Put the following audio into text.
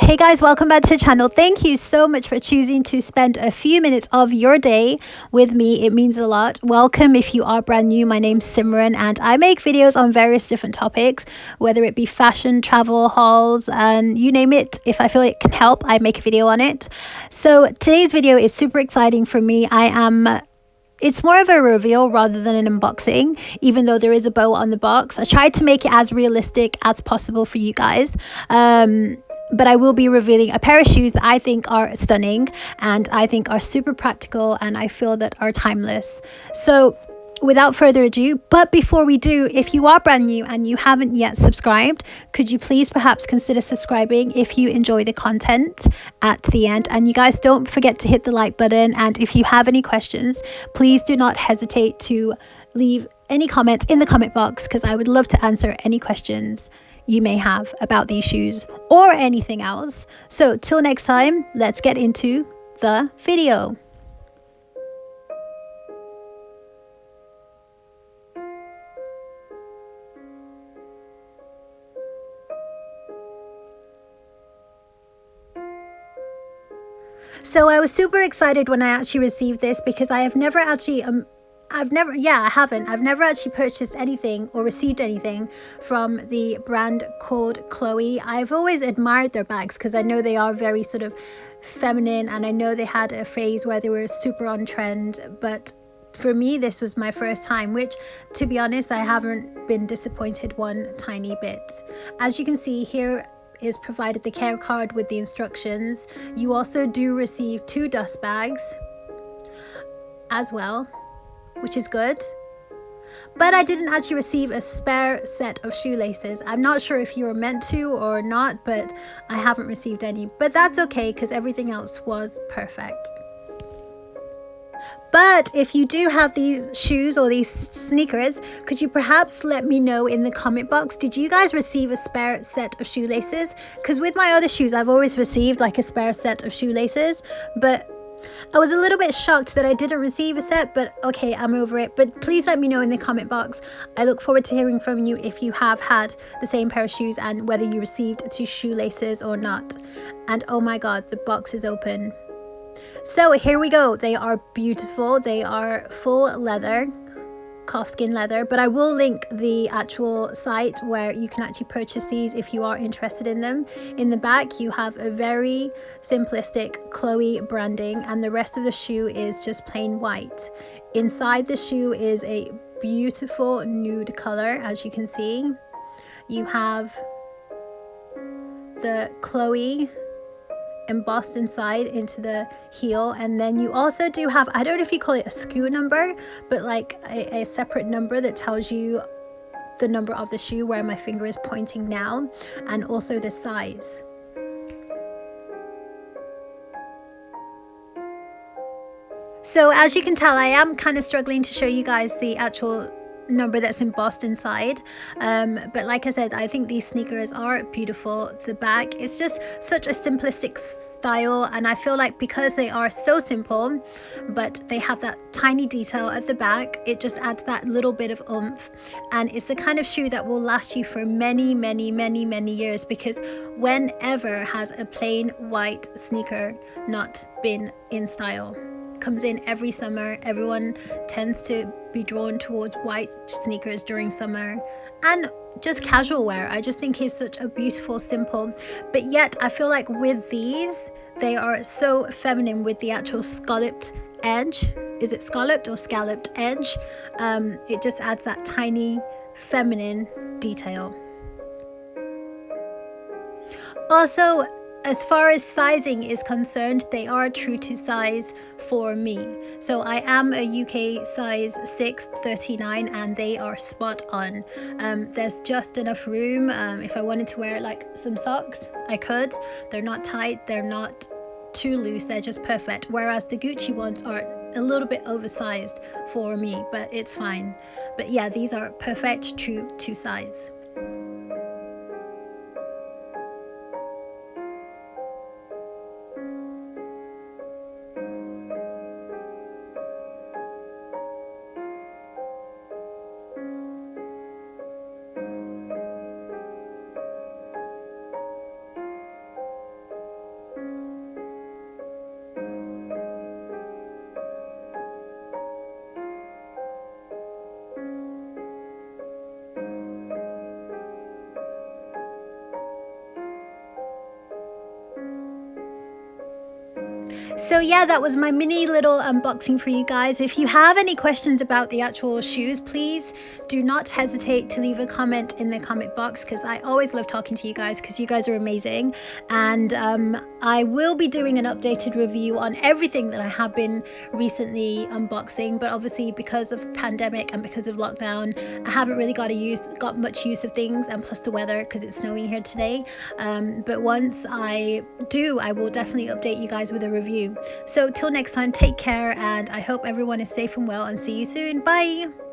Hey guys, welcome back to the channel. Thank you so much for choosing to spend a few minutes of your day with me. It means a lot. Welcome if you are brand new. My name's Simran and I make videos on various different topics, whether it be fashion, travel, hauls, and you name it. If I feel it can help, I make a video on it. So today's video is super exciting for me. It's more of a reveal rather than an unboxing, even though there is a bow on the box. I tried to make it as realistic as possible for you guys. But I will be revealing a pair of shoes that I think are stunning and I think are super practical and I feel that are timeless. So without further ado, but before we do, if you are brand new and you haven't yet subscribed, could you please perhaps consider subscribing if you enjoy the content at the end? And you guys don't forget to hit the like button, and if you have any questions, please do not hesitate to leave any comments in the comment box because I would love to answer any questions you may have about these shoes or anything else. So till next time, let's get into the video. So I was super excited when I actually received this because I have never actually I've never actually purchased anything or received anything from the brand called Chloe. I've always admired their bags because I know they are very sort of feminine, and I know they had a phase where they were super on trend, but for me this was my first time, which to be honest I haven't been disappointed one tiny bit. As you can see, here is provided the care card with the instructions. You also do receive 2 dust bags as well, which is good, but I didn't actually receive a spare set of shoelaces. I'm not sure if you were meant to or not, but I haven't received any, but that's okay because everything else was perfect. But if you do have these shoes or these sneakers, could you perhaps let me know in the comment box, did you guys receive a spare set of shoelaces? Because with my other shoes I've always received like a spare set of shoelaces, but I was a little bit shocked that I didn't receive a set, but okay, I'm over it. But please let me know in the comment box. I look forward to hearing from you if you have had the same pair of shoes and whether you received 2 shoelaces or not. And oh my god, the box is open. So here we go. They are beautiful. They are full leather, calfskin leather, but I will link the actual site where you can actually purchase these if you are interested in them. In the back you have a very simplistic Chloe branding and the rest of the shoe is just plain white. Inside the shoe is a beautiful nude color. As you can see, you have the Chloe embossed inside into the heel, and then you also do have, I don't know if you call it a SKU number, but like a separate number that tells you the number of the shoe, where my finger is pointing now, and also the size. So as you can tell, I am kind of struggling to show you guys the actual number that's embossed inside, but like I said, I think these sneakers are beautiful. The back is just such a simplistic style, and I feel like because they are so simple but they have that tiny detail at the back, it just adds that little bit of oomph, and it's the kind of shoe that will last you for many years, because whenever has a plain white sneaker not been in style? Comes in every summer. Everyone tends to be drawn towards white sneakers during summer and just casual wear. I just think it's such a beautiful, simple, but yet I feel like with these they are so feminine with the actual scalloped edge. Is it scalloped or scalloped edge? It just adds that tiny feminine detail. Also, as far as sizing is concerned, they are true to size for me. So I am a UK size 6, 39, and they are spot on. There's just enough room. If I wanted to wear like some socks, I could. They're not tight, they're not too loose, they're just perfect. Whereas the Gucci ones are a little bit oversized for me, but it's fine. But yeah, these are perfect, true to size. So yeah, that was my mini little unboxing for you guys. If you have any questions about the actual shoes, please do not hesitate to leave a comment in the comment box, because I always love talking to you guys, because you guys are amazing. And I will be doing an updated review on everything that I have been recently unboxing, but obviously because of pandemic and because of lockdown, I haven't really got much use of things, and plus the weather, because it's snowing here today. But once I do, I will definitely update you guys with a review. So till next time, take care, and I hope everyone is safe and well, and see you soon. Bye.